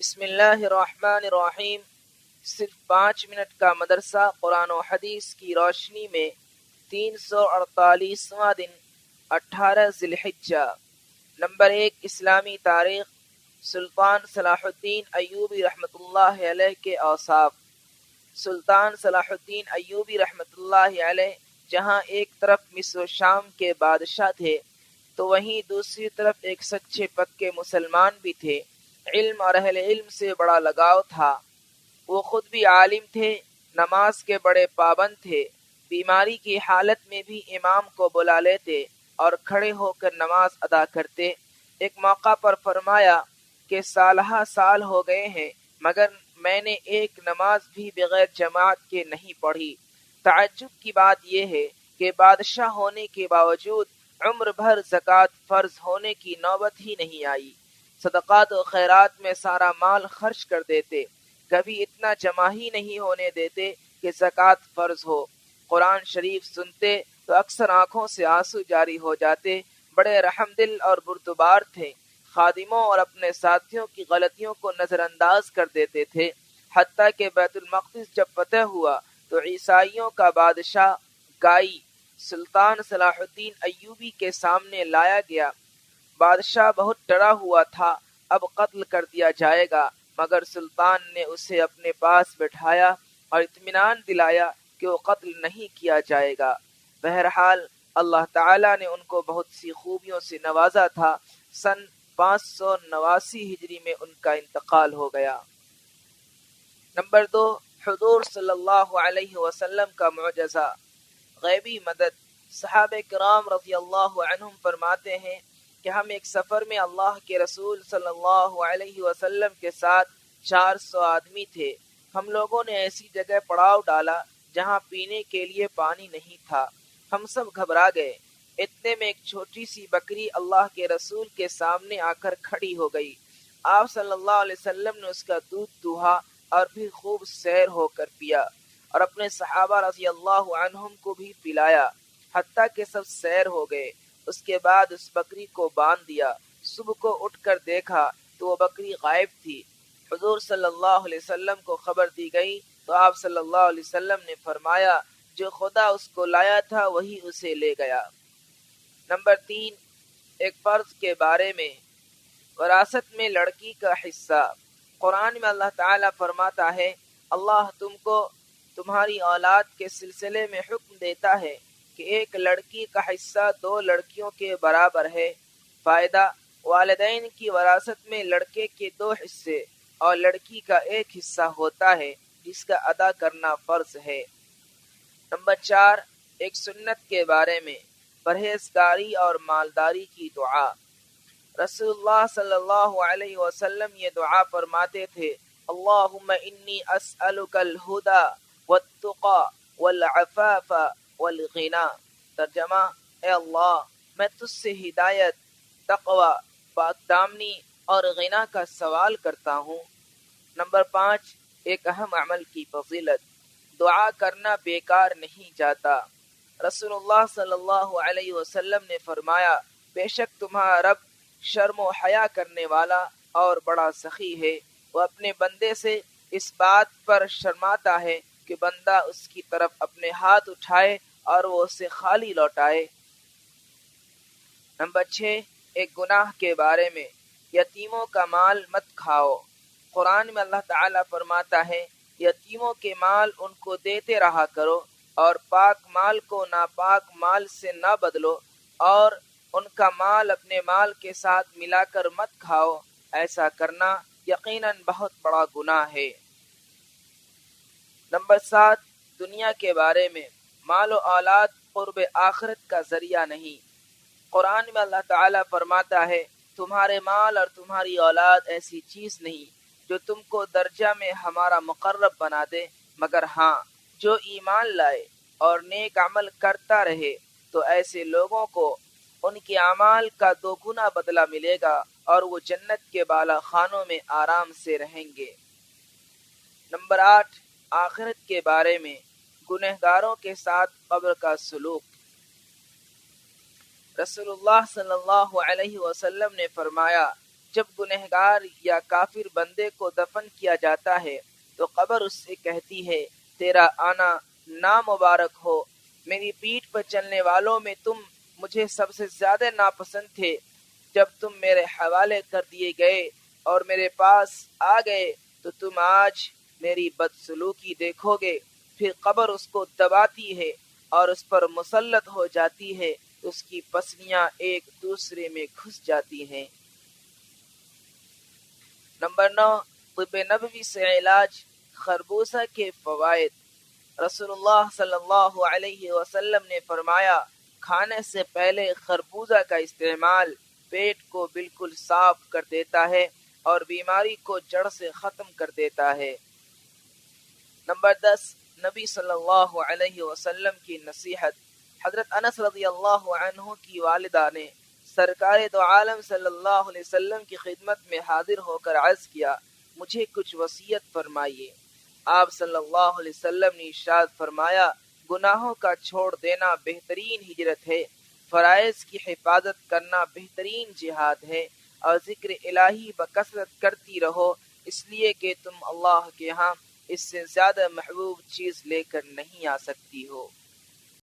بسم اللہ الرحمن الرحیم۔ صرف 5 منٹ کا مدرسہ قرآن و حدیث کی روشنی میں 348واں دن 18 ذی الحجہ۔ نمبر 1، اسلامی تاریخ۔ سلطان صلاح الدین ایوبی رحمۃ اللہ علیہ کے اوصاف۔ سلطان صلاح الدین ایوبی رحمۃ اللہ علیہ جہاں ایک طرف مصر و شام کے بادشاہ تھے تو وہیں دوسری طرف ایک سچے پکے مسلمان بھی تھے۔ علم اور اہل علم سے بڑا لگاؤ تھا۔ وہ خود بھی عالم تھے، نماز کے بڑے پابند تھے۔ بیماری کی حالت میں بھی امام کو بلا لیتے اور کھڑے ہو کر نماز ادا کرتے۔ ایک موقع پر فرمایا کہ سالہ سال ہو گئے ہیں مگر میں نے ایک نماز بھی بغیر جماعت کے نہیں پڑھی۔ تعجب کی بات یہ ہے کہ بادشاہ ہونے کے باوجود عمر بھر زکوٰۃ فرض ہونے کی نوبت ہی نہیں آئی۔ صدقات و خیرات میں سارا مال خرچ کر دیتے، کبھی اتنا جمع ہی نہیں ہونے دیتے کہ زکوٰۃ فرض ہو۔ قرآن شریف سنتے تو اکثر آنکھوں سے آنسو جاری ہو جاتے۔ بڑے رحم دل اور بردبار تھے، خادموں اور اپنے ساتھیوں کی غلطیوں کو نظر انداز کر دیتے تھے۔ حتیٰ کہ بیت المقدس جب فتح ہوا تو عیسائیوں کا بادشاہ گائی سلطان صلاح الدین ایوبی کے سامنے لایا گیا۔ بادشاہ بہت ڈرا ہوا تھا، اب قتل کر دیا جائے گا، مگر سلطان نے اسے اپنے پاس بٹھایا اور اطمینان دلایا کہ وہ قتل نہیں کیا جائے گا۔ بہرحال اللہ تعالیٰ نے ان کو بہت سی خوبیوں سے نوازا تھا۔ سن 589 ہجری میں ان کا انتقال ہو گیا۔ نمبر 2، حضور صلی اللہ علیہ وسلم کا معجزہ، غیبی مدد۔ صحابہ کرام رضی اللہ عنہم فرماتے ہیں کہ ہم ایک سفر میں اللہ کے رسول صلی اللہ علیہ وسلم کے ساتھ 400 آدمی تھے۔ ہم لوگوں نے ایسی جگہ پڑاؤ ڈالا جہاں پینے کے لیے پانی نہیں تھا۔ ہم سب گھبرا گئے۔ اتنے میں ایک چھوٹی سی بکری اللہ کے رسول کے سامنے آ کر کھڑی ہو گئی۔ آپ صلی اللہ علیہ وسلم نے اس کا دودھ دوہا اور پھر خوب سیر ہو کر پیا اور اپنے صحابہ رضی اللہ عنہم کو بھی پلایا، حتیٰ کہ سب سیر ہو گئے۔ اس کے بعد اس بکری کو باندھ دیا۔ صبح کو اٹھ کر دیکھا تو وہ بکری غائب تھی۔ حضور صلی اللہ علیہ وسلم کو خبر دی گئی تو آپ صلی اللہ علیہ وسلم نے فرمایا جو خدا اس کو لایا تھا وہی اسے لے گیا۔ نمبر 3، ایک فرض کے بارے میں، وراثت میں لڑکی کا حصہ۔ قرآن میں اللہ تعالیٰ فرماتا ہے اللہ تم کو تمہاری اولاد کے سلسلے میں حکم دیتا ہے کہ ایک لڑکی کا حصہ 2 لڑکیوں کے برابر ہے۔ فائدہ، والدین کی وراثت میں لڑکے کے 2 حصے اور لڑکی کا 1 حصہ ہوتا ہے جس کا ادا کرنا فرض ہے۔ نمبر 4، ایک سنت کے بارے میں، پرہیزگاری اور مالداری کی دعا۔ رسول اللہ صلی اللہ علیہ وسلم یہ دعا فرماتے تھے اللہم انی اسألک الہدی والتقی والعفاف والغنا۔ ترجمہ، اے اللہ میں تجھ سے ہدایت، تقوی، پاک دامنی اور غنا کا سوال کرتا ہوں۔ نمبر 5، ایک اہم عمل کی فضیلت، دعا کرنا بیکار نہیں جاتا۔ رسول اللہ صلی اللہ علیہ وسلم نے فرمایا بے شک تمہارا رب شرم و حیا کرنے والا اور بڑا سخی ہے۔ وہ اپنے بندے سے اس بات پر شرماتا ہے کہ بندہ اس کی طرف اپنے ہاتھ اٹھائے اور وہ اسے خالی لوٹائے۔ نمبر 6، ایک گناہ کے بارے میں، یتیموں کا مال مت کھاؤ۔ قرآن میں اللہ تعالیٰ فرماتا ہے یتیموں کے مال ان کو دیتے رہا کرو اور پاک مال کو ناپاک مال سے نہ بدلو، اور ان کا مال اپنے مال کے ساتھ ملا کر مت کھاؤ، ایسا کرنا یقیناً بہت بڑا گناہ ہے۔ نمبر 7، دنیا کے بارے میں، مال و اولاد قرب آخرت کا ذریعہ نہیں۔ قرآن میں اللہ تعالیٰ فرماتا ہے تمہارے مال اور تمہاری اولاد ایسی چیز نہیں جو تم کو درجہ میں ہمارا مقرب بنا دے، مگر ہاں جو ایمان لائے اور نیک عمل کرتا رہے تو ایسے لوگوں کو ان کے اعمال کا 2 گنا بدلہ ملے گا اور وہ جنت کے بالا خانوں میں آرام سے رہیں گے۔ نمبر 8، آخرت کے بارے میں، گنہگاروں کے ساتھ قبر کا سلوک۔ رسول اللہ صلی اللہ علیہ وسلم نے فرمایا جب گنہگار یا کافر بندے کو دفن کیا جاتا ہے تو قبر اس سے کہتی ہے تیرا آنا نامبارک ہو، میری پیٹھ پر چلنے والوں میں تم مجھے سب سے زیادہ ناپسند تھے، جب تم میرے حوالے کر دیے گئے اور میرے پاس آ گئے تو تم آج میری بدسلوکی دیکھو گے۔ پھر قبر اس کو دباتی ہے اور اس پر مسلط ہو جاتی ہے، اس کی پسلیاں ایک دوسرے میں گھس جاتی ہیں۔ نمبر 9، طب نبوی سے علاج، خربوزہ کے فوائد۔ رسول اللہ صلی اللہ علیہ وسلم نے فرمایا کھانے سے پہلے خربوزہ کا استعمال پیٹ کو بالکل صاف کر دیتا ہے اور بیماری کو جڑ سے ختم کر دیتا ہے۔ نمبر 10، نبی صلی اللہ علیہ وسلم کی نصیحت۔ حضرت انس رضی اللہ عنہ کی والدہ نے سرکار دو عالم صلی اللہ علیہ وسلم کی خدمت میں حاضر ہو کر عرض کیا مجھے کچھ وصیت فرمائیے۔ آپ صلی اللہ علیہ وسلم نے ارشاد فرمایا گناہوں کا چھوڑ دینا بہترین ہجرت ہے، فرائض کی حفاظت کرنا بہترین جہاد ہے، اور ذکر الہی بکثرت کرتی رہو، اس لیے کہ تم اللہ کے ہاں اس سے زیادہ محبوب چیز لے کر نہیں آ سکتی ہو۔